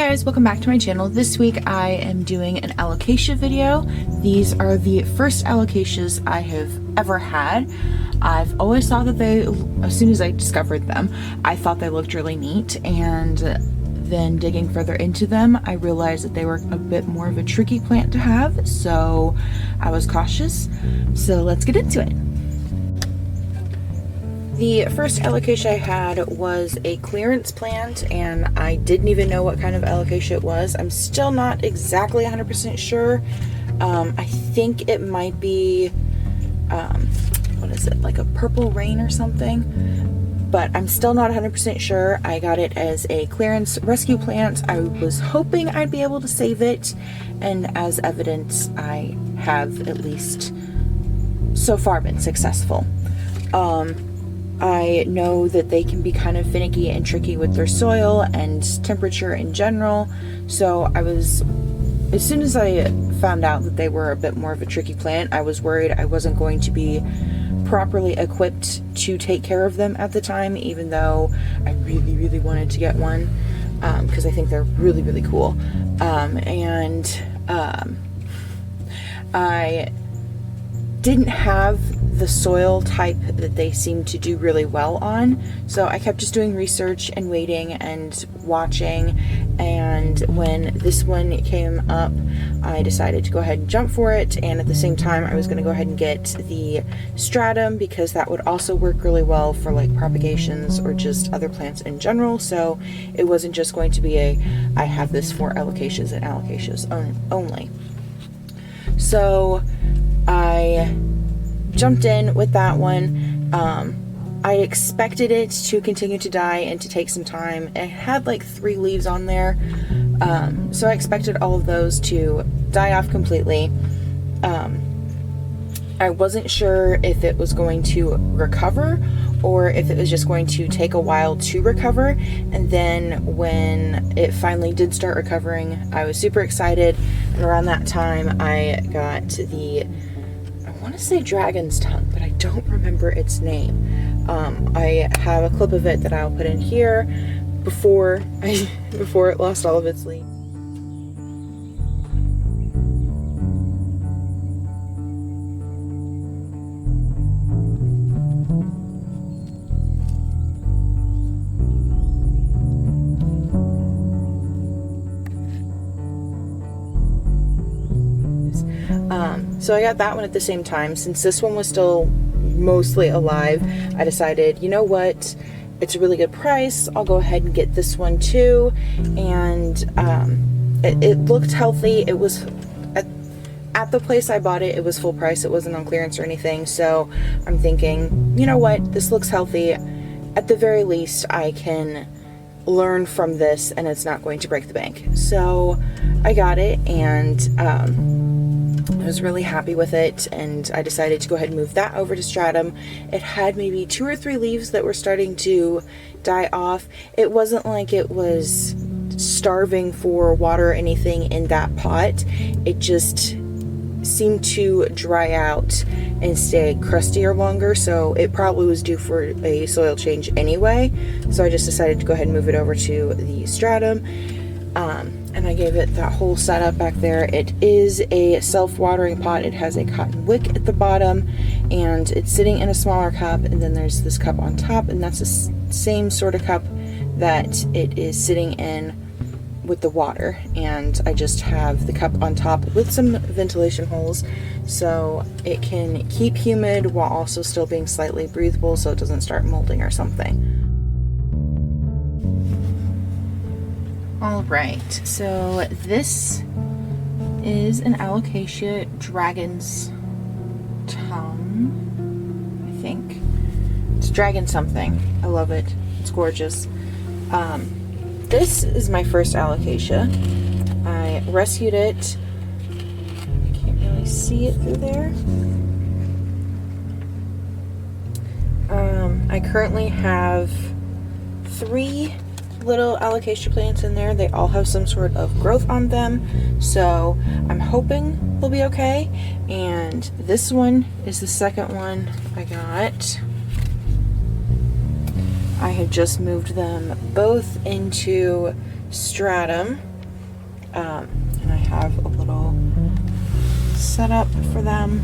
guys, welcome back to my channel. This week I am doing an alocasia video. These are the first alocasias I have ever had. I've always thought that as soon as I discovered them, I thought they looked really neat, and then digging further into them, I realized that they were a bit more of a tricky plant to have, so I was cautious. So let's get into it. The first alocasia I had was a clearance plant, and I didn't even know what kind of alocasia it was. I'm still not exactly 100% sure. I think it might be, what is it, like a purple rain or something? But I'm still not 100% sure. I got it as a clearance rescue plant. I was hoping I'd be able to save it, and as evidence, I have at least so far been successful. I know that they can be kind of finicky and tricky with their soil and temperature in general, so as soon as I found out that they were a bit more of a tricky plant, I was worried I wasn't going to be properly equipped to take care of them at the time, even though I really wanted to get one, because I think they're really cool. I didn't have the soil type that they seem to do really well on, so I kept just doing research and waiting and watching, and when this one came up, I decided to go ahead and jump for it. And at the same time, I was going to go ahead and get the stratum, because that would also work really well for like propagations or just other plants in general. So it wasn't just going to be I have this for alocasias and alocasias only. So I jumped in with that one. I expected it to continue to die and to take some time. It had like 3 leaves on there, so I expected all of those to die off completely. I wasn't sure if it was going to recover or if it was just going to take a while to recover. And then when it finally did start recovering, I was super excited, and around that time I got the, I want to say dragon's tongue, but I don't remember its name. I have a clip of it that I'll put in here before it lost all of its leaves. So I got that one at the same time. Since this one was still mostly alive, I decided, you know what, it's a really good price, I'll go ahead and get this one too. And it looked healthy. It was at the place I bought it, it was full price, it wasn't on clearance or anything. So I'm thinking, you know what, this looks healthy. At the very least, I can learn from this and it's not going to break the bank. So I got it, and I was really happy with it, and I decided to go ahead and move that over to stratum. It had maybe 2 or 3 leaves that were starting to die off. It wasn't like it was starving for water or anything in that pot. It just seemed to dry out and stay crustier longer, so it probably was due for a soil change anyway. So I just decided to go ahead and move it over to the stratum. And I gave it that whole setup back there. It is a self-watering pot. It has a cotton wick at the bottom, and it's sitting in a smaller cup, and then there's this cup on top, and that's the same sort of cup that it is sitting in with the water. And I just have the cup on top with some ventilation holes so it can keep humid while also still being slightly breathable, so it doesn't start molding or something. Alright, so this is an alocasia dragon's tongue, I think. It's dragon something. I love it. It's gorgeous. This is my first alocasia. I rescued it. I can't really see it through there. I currently have 3 little alocasia plants in there. They all have some sort of growth on them, so I'm hoping they'll be okay. And this one is the second one I got. I have just moved them both into stratum, And I have a little setup for them.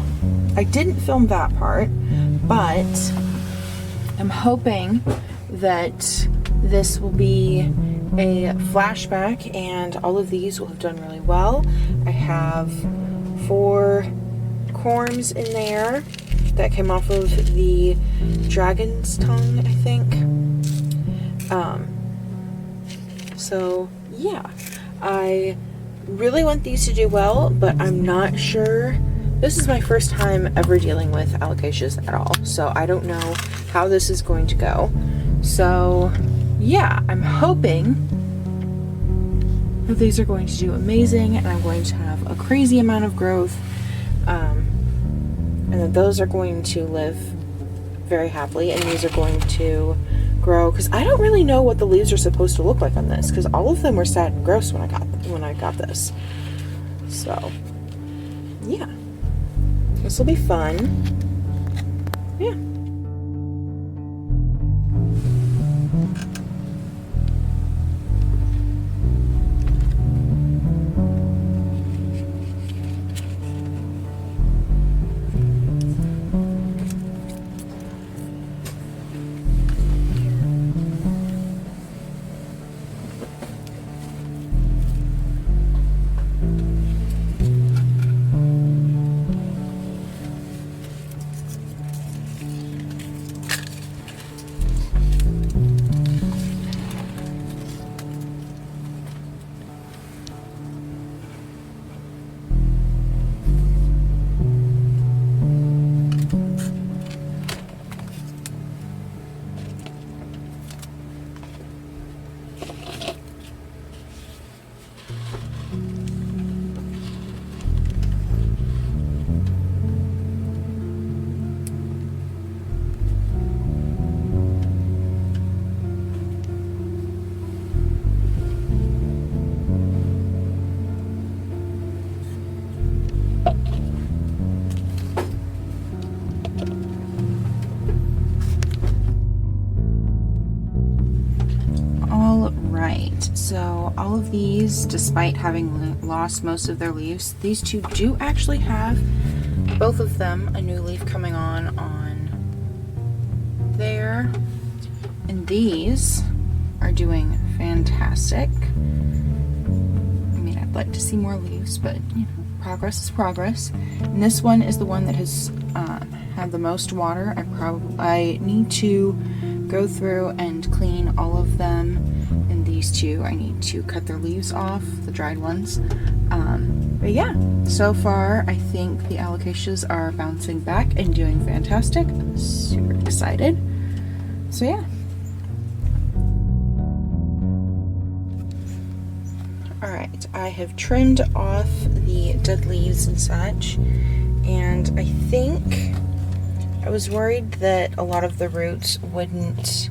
I didn't film that part, but I'm hoping that this will be a flashback and all of these will have done really well. I have 4 corms in there that came off of the dragon's tongue, I think. So yeah, I really want these to do well, but I'm not sure. This is my first time ever dealing with alocasias at all, so I don't know how this is going to go. So yeah, I'm hoping that these are going to do amazing and I'm going to have a crazy amount of growth, and that those are going to live very happily and these are going to grow, because I don't really know what the leaves are supposed to look like on this, because all of them were sad and gross when I got this. So yeah, this will be fun. Yeah. So all of these, despite having lost most of their leaves, these two do actually have, both of them, a new leaf coming on there. And these are doing fantastic. I mean, I'd like to see more leaves, but you know, progress is progress. And this one is the one that has had the most water. I need to go through and clean all of them. And these two, I need to cut their leaves off, the dried ones. But yeah, so far I think the alocasias are bouncing back and doing fantastic. I'm super excited. So yeah. Alright, I have trimmed off the dead leaves and such, and I think I was worried that a lot of the roots wouldn't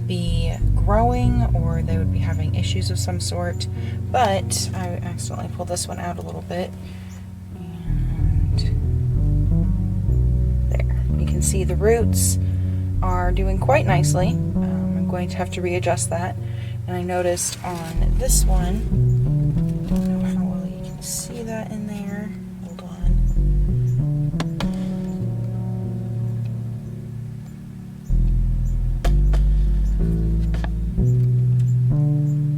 be growing or they would be having issues of some sort, but I accidentally pulled this one out a little bit, and there. You can see the roots are doing quite nicely. I'm going to have to readjust that. And I noticed on this one, I don't know how well you can see that in there. Hold on.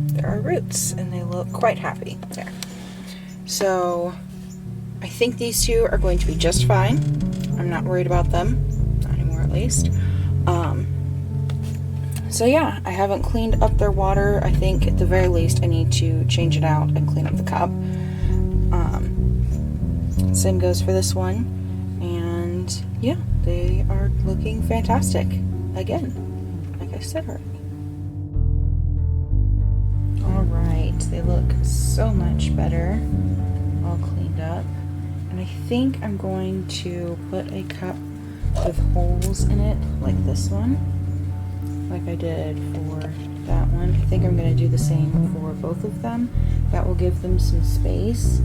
There are roots, and they look quite happy there. So I think these two are going to be just fine. I'm not worried about them, not anymore at least. So yeah, I haven't cleaned up their water. I think at the very least I need to change it out and clean up the cup. Same goes for this one. And yeah, they are looking fantastic. Again, like I said already. Alright, they look so much better. All cleaned up. And I think I'm going to put a cup with holes in it like this one, like I did for that one. I think I'm going to do the same for both of them. That will give them some space,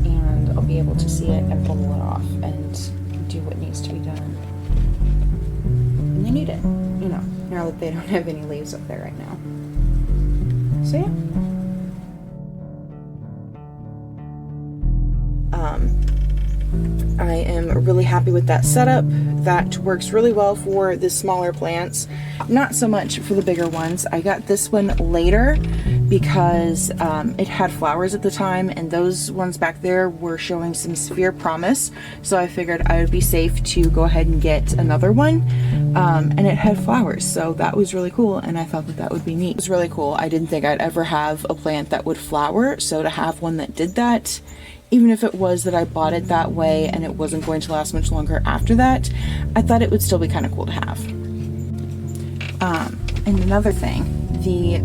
and I'll be able to see it and pull it off and do what needs to be done. And they need it, you know, now that they don't have any leaves up there right now. So yeah. I am really happy with that setup. That works really well for the smaller plants, not so much for the bigger ones. I got this one later because it had flowers at the time, and those ones back there were showing some severe promise, so I figured I would be safe to go ahead and get another one. And it had flowers, so that was really cool, and I thought that that would be neat. It was really cool. I didn't think I'd ever have a plant that would flower, so to have one that did that, even if it was that I bought it that way and it wasn't going to last much longer after that, I thought it would still be kind of cool to have. And another thing, the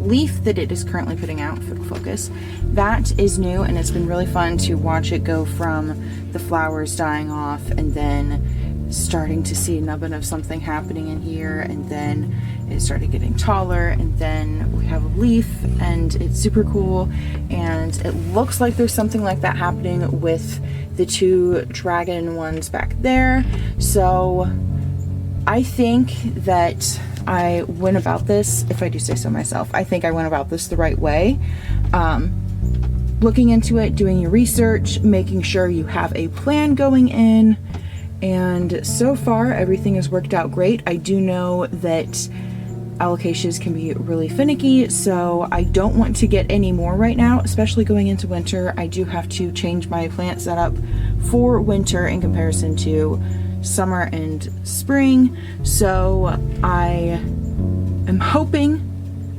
leaf that it is currently putting out for the focus, that is new, and it's been really fun to watch it go from the flowers dying off and then starting to see a nubbin of something happening in here, and then it started getting taller, and then we have a leaf, and it's super cool. And it looks like there's something like that happening with the two dragon ones back there. So I think that I went about this, if I do say so myself, I think I went about this the right way. Looking into it, doing your research, making sure you have a plan going in, and so far everything has worked out great. I do know that alocasias can be really finicky, so I don't want to get any more right now, especially going into winter. I do have to change my plant setup for winter in comparison to summer and spring, so I am hoping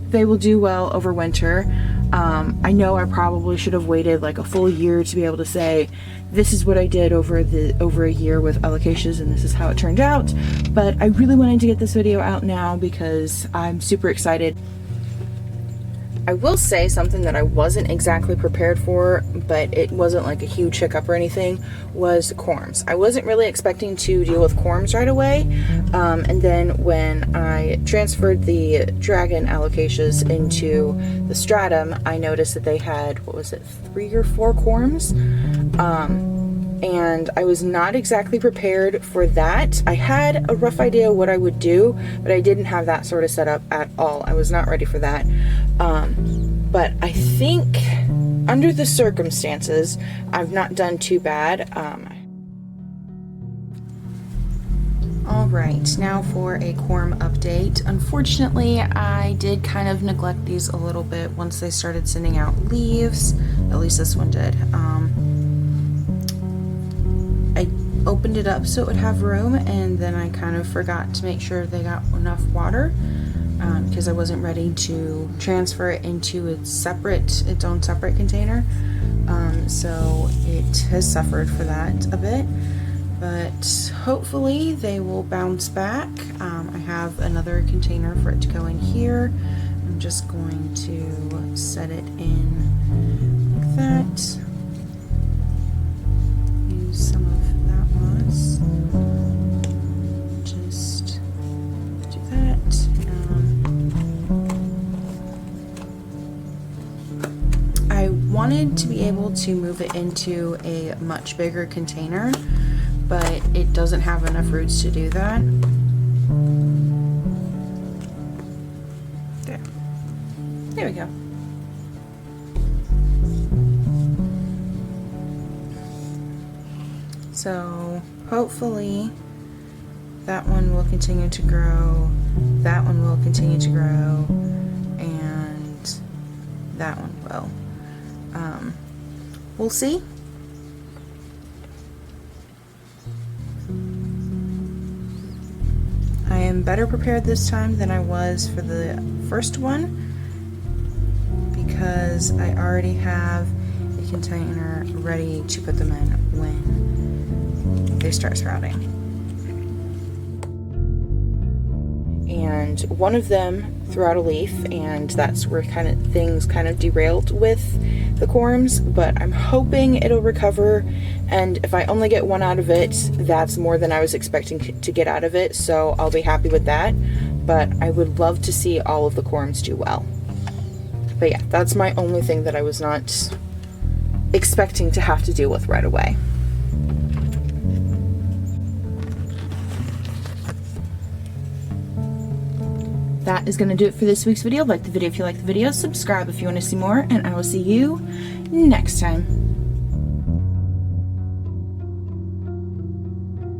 they will do well over winter. I know I probably should have waited like a full year to be able to say this is what I did over a year with alocasias and this is how it turned out, but I really wanted to get this video out now because I'm super excited. I will say something that I wasn't exactly prepared for, but it wasn't like a huge hiccup or anything, was corms. I wasn't really expecting to deal with corms right away, and then when I transferred the dragon alocasias into the stratum, I noticed that they had, what was it, 3 or 4 corms, and I was not exactly prepared for that. I had a rough idea what I would do, but I didn't have that sort of setup at all. I was not ready for that. But I think under the circumstances, I've not done too bad. All right, now for a corm update. Unfortunately, I did kind of neglect these a little bit once they started sending out leaves. At least this one did. I opened it up so it would have room, and then I kind of forgot to make sure they got enough water because I wasn't ready to transfer it into its own separate container. So it has suffered for that a bit, but hopefully they will bounce back. I have another container for it to go in here. I'm just going to set it in like that. Use some of that moss. Just do that. I wanted to be able to move it into a much bigger container, but it doesn't have enough roots to do that. There we go. So hopefully that one will continue to grow, that one will continue to grow, and that one will. We'll see. I am better prepared this time than I was for the first one because I already have a container ready to put them in when they start sprouting. And one of them threw out a leaf, and that's where things kind of derailed with the corms, but I'm hoping it'll recover, and if I only get one out of it, that's more than I was expecting to get out of it, so I'll be happy with that. But I would love to see all of the corms do well. But yeah, that's my only thing that I was not expecting to have to deal with right away. That is going to do it for this week's video. Like the video if you like the video, subscribe if you want to see more, and I will see you next time.